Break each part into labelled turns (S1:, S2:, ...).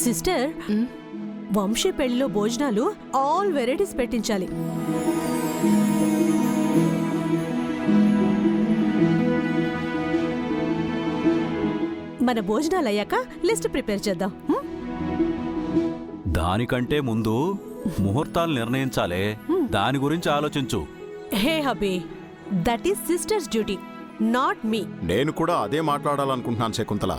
S1: Sister, Vamsi పెళ్లిలో భోజనాలు all varieties పెట్టించాలి. మన భోజనాలు అయ్యాక లిస్ట్ ప్రిపేర్ చేద్దాం.
S2: దానికంటే ముందు ముహూర్తాలు నిర్ణయించాలే, దాని గురించి ఆలోచించు.
S1: Hey hubby, that is sister's duty, not me.
S3: నేను కూడా అదే మాట్లాడాలనుకుంటున్నాను శకుంతల.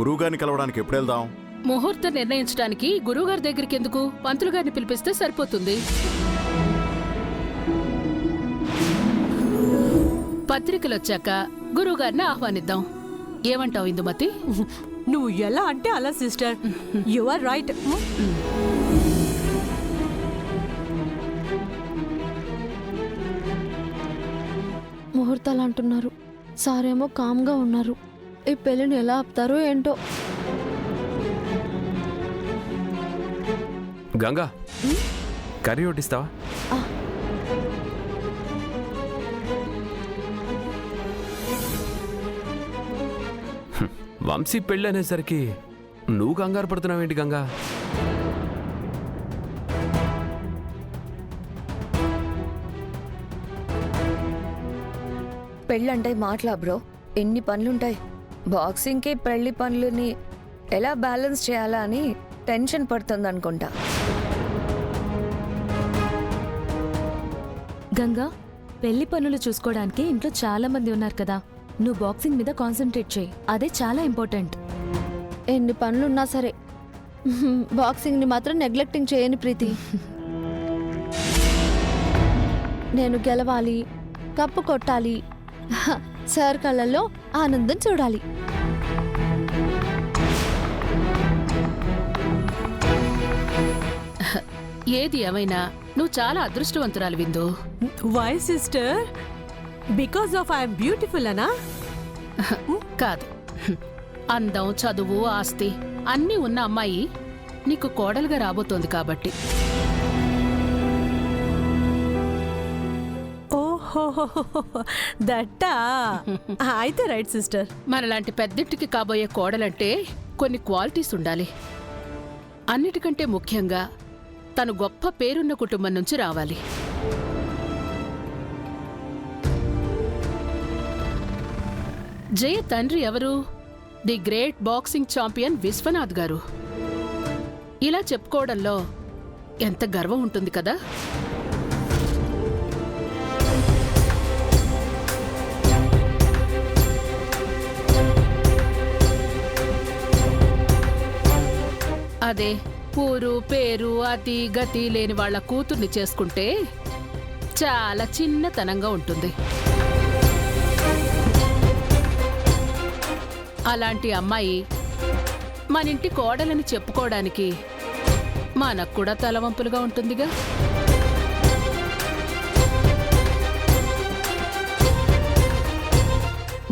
S3: గురువుగారిని కలవడానికి ఎప్పుడు వెళ్దాం?
S4: ముహూర్తం నిర్ణయించడానికి గురువుగారి దగ్గరికి ఎందుకు? పంతులు గారిని పిలిపిస్తే సరిపోతుంది. పత్రికలు వచ్చాక గురువుగారిని ఆహ్వానిద్దాం. ఏమంటావు ఇందుమతి?
S1: నువ్వు ఎలా అంటే అలా సిస్టర్, యు ఆర్ రైట్.
S5: ముహూర్తాలు అంటున్నారు, సారేమో కామ్గా ఉన్నారు. ఈ పెళ్ళిని ఎలా ఆపుతారో ఏంటో.
S6: గంగా, కర్రీ వడ్డిస్తావా? వంశీ పెళ్ళి అనేసరికి నువ్వు కంగారు పడుతున్నావేంటి గంగా?
S7: పెళ్ళంటే మాటలా బ్రో, ఎన్ని పనులుంటాయి. బాక్సింగ్కి పెళ్లి పనులని ఎలా బ్యాలెన్స్ చేయాలా అని టెన్షన్ పడుతుంది అనుకుంటా.
S8: గంగా, పెళ్లి పనులు చూసుకోవడానికి ఇంట్లో చాలా మంది ఉన్నారు కదా, నువ్వు బాక్సింగ్ మీద కాన్సన్ట్రేట్ చేయి, అదే చాలా ఇంపార్టెంట్.
S5: ఎన్ని పనులున్నా సరే బాక్సింగ్ని మాత్రం నెగ్లెక్టింగ్ చేయని ప్రీతి. నేను గెలవాలి, కప్పు కొట్టాలి, సార్ కళ్ళల్లో ఆనందం చూడాలి.
S4: ఏది ఏమైనా నువ్వు చాలా అదృష్టవంతురాలు Vindu.
S1: Why sister? Because of I'm beautiful అనా?
S4: కాదు, అందం, చదువు, ఆస్తి అన్నీ ఉన్న అమ్మాయి నీకు కోడలుగా రాబోతోంది కాబట్టి.
S1: ఓహో, దట్టా? అయితే రైట్ సిస్టర్.
S4: మనలాంటి పెద్దింటికి కాబోయే కోడలంటే కొన్ని క్వాలిటీస్ ఉండాలి. అన్నిటికంటే ముఖ్యంగా తను గొప్ప పేరున్న కుటుంబం నుంచి రావాలి. జయ తండ్రి ఎవరు? The great boxing champion Vishwanath గారు. ఇలా చెప్పుకోవడంలో ఎంత గర్వం ఉంటుంది కదా. అదే ఊరు పేరు అతి గతి లేని వాళ్ల కూతుర్ని చేసుకుంటే చాలా చిన్నతనంగా ఉంటుంది. అలాంటి అమ్మాయి మనింటి కోడలని చెప్పుకోవడానికి మనకు కూడా తలవంపులుగా ఉంటుందిగా.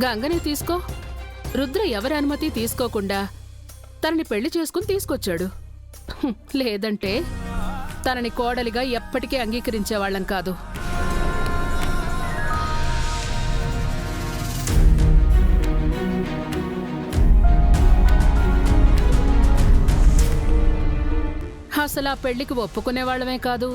S4: గంగని తీసుకో. రుద్ర ఎవరి అనుమతి తీసుకోకుండా తనని పెళ్లి చేసుకుని తీసుకొచ్చాడు. లేదంటే తనని కోడలిగా ఎప్పటికీ అంగీకరించేవాళ్లం కాదు. అసలు ఆ పెళ్లికి ఒప్పుకునేవాళ్లమే కాదు.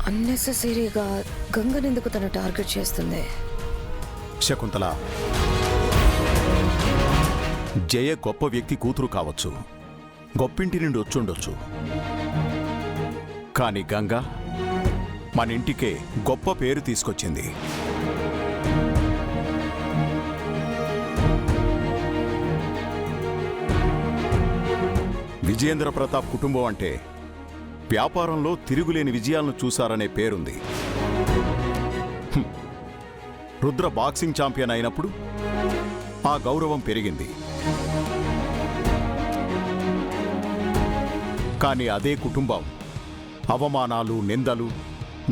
S7: అన్నెసెసరీగా గంగనెందుకు తను టార్గెట్ చేస్తుంది?
S3: శకుంతల, జయ గొప్ప వ్యక్తి కూతురు కావచ్చు, గొప్పింటి నుండి వచ్చుండొచ్చు. కానీ గంగ మన ఇంటికే గొప్ప పేరు తీసుకొచ్చింది. విజయేంద్ర ప్రతాప్ కుటుంబం అంటే వ్యాపారంలో తిరుగులేని విజయాలను చూశారనే పేరుంది. రుద్ర బాక్సింగ్ ఛాంపియన్ అయినప్పుడు ఆ గౌరవం పెరిగింది. కానీ అదే కుటుంబం అవమానాలు, నిందలు,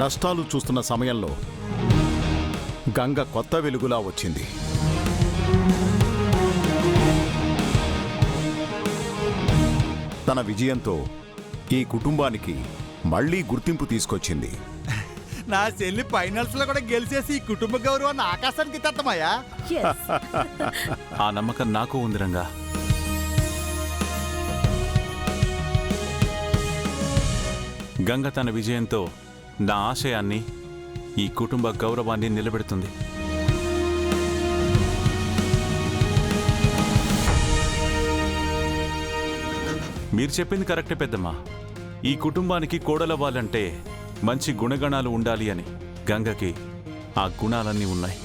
S3: నష్టాలు చూస్తున్న సమయంలో గంగ కొత్త వెలుగులా వచ్చింది. తన విజయంతో ఈ కుటుంబానికి మళ్లీ గుర్తింపు తీసుకొచ్చింది.
S9: నా చెల్లి ఫైనల్స్ లో కూడా గెలిచేసి ఈ కుటుంబ గౌరవాన్ని ఆకాశానికి తెత్తమయ్యా.
S2: ఆ నమ్మకం నాకు ఉంది రంగా. గంగ తన విజయంతో నా ఆశయాన్ని, ఈ కుటుంబ గౌరవాన్ని నిలబెడుతుంది. మీరు చెప్పింది కరెక్టే పెద్దమ్మా. ఈ కుటుంబానికి కోడలవ్వాలంటే మంచి గుణగణాలు ఉండాలి అని. గంగకి ఆ గుణాలన్నీ ఉన్నాయి.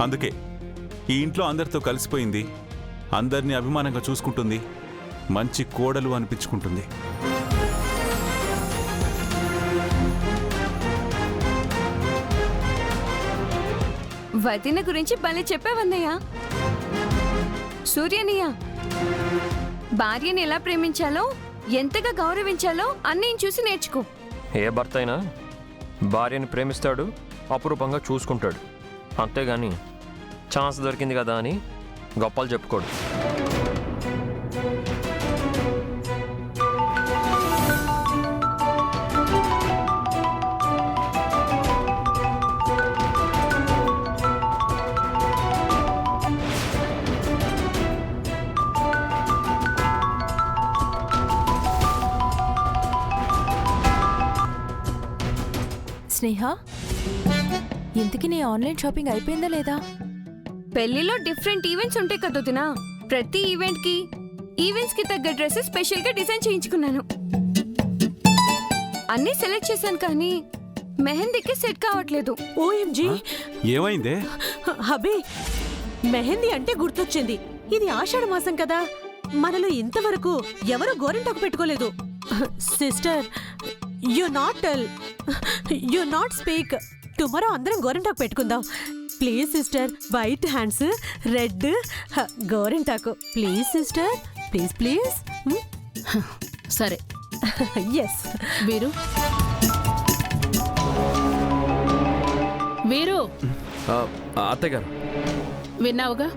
S2: అందుకే ఈ ఇంట్లో అందరితో కలిసిపోయింది, అందరినీ అభిమానంగా చూసుకుంటుంది, మంచి కోడలు అనిపించుకుంటుంది.
S10: వదిన గురించి భలే చెప్పావన్నయ్య. సూర్యనయ్య, భార్యని ఎలా ప్రేమించాలో, ఎంతగా గౌరవించాలో అన్నయ్యని చూసి నేర్చుకో.
S11: ఏ భర్త అయినా భార్యని ప్రేమిస్తాడు, అపురూపంగా చూసుకుంటాడు. అంతేగాని ఛాన్స్ దొరికింది కదా అని గొప్పలు చెప్పుకోడు.
S8: స్నేహ, ఇంతకీ నీ ఆన్లైన్ షాపింగ్ అయిపోయిందా లేదా?
S10: పెళ్లిలో డిఫరెంట్ ఈవెంట్స్ ఉంటాయి కదా వదినా. ప్రతి ఈవెంట్స్ కి తగ్గ డ్రెస్సెస్ స్పెషల్ గా డిజైన్ చేయించుకున్నాను. అన్నీ సెలెక్ట్ చేశాను కానీ మెహందీకి సెట్ కావట్లేదు.
S1: ఓఎంజీ,
S2: ఏమైందే?
S1: హబీ, మెహందీ అంటే గుర్తొచ్చింది. ఇది ఆషాఢ మాసం కదా, మనలో ఇంతవరకు ఎవరు గోరింటాకు పెట్టుకోలేదు. Sister, you not speak. Tomorrow అందరం గోరింటాకు పెట్టుకుందాం. Please sister, white hands, red గోరింటాకు. Please sister, please please.
S4: సరే.
S1: ఎస్.
S4: వీరు
S6: అత్తయ్య గారు,
S4: విన్నావుగా?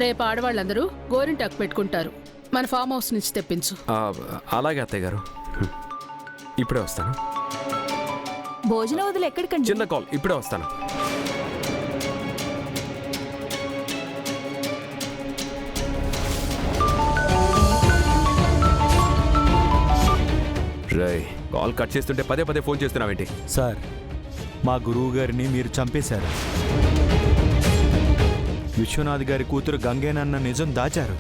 S4: రేపు ఆడవాళ్ళందరూ గోరింటాకు పెట్టుకుంటారు. మన ఫామ్ హౌస్ నుంచి తెప్పించు.
S6: అలాగే అత్తయ్య గారు, ఇప్పుడే వస్తాను.
S8: భోజనం వదిలి ఎక్కడికండి?
S6: చిన్న కాల్, ఇప్పుడే వస్తాను. రేయ్, కాల్ కట్ చేస్తుంటే పదే పదే ఫోన్ చేస్తున్నావేంటి?
S9: సార్, మా గురువు గారిని మీరు చంపేశారు. విశ్వనాథ్ గారి కూతురు గంగేనన్న నిజం దాచారు.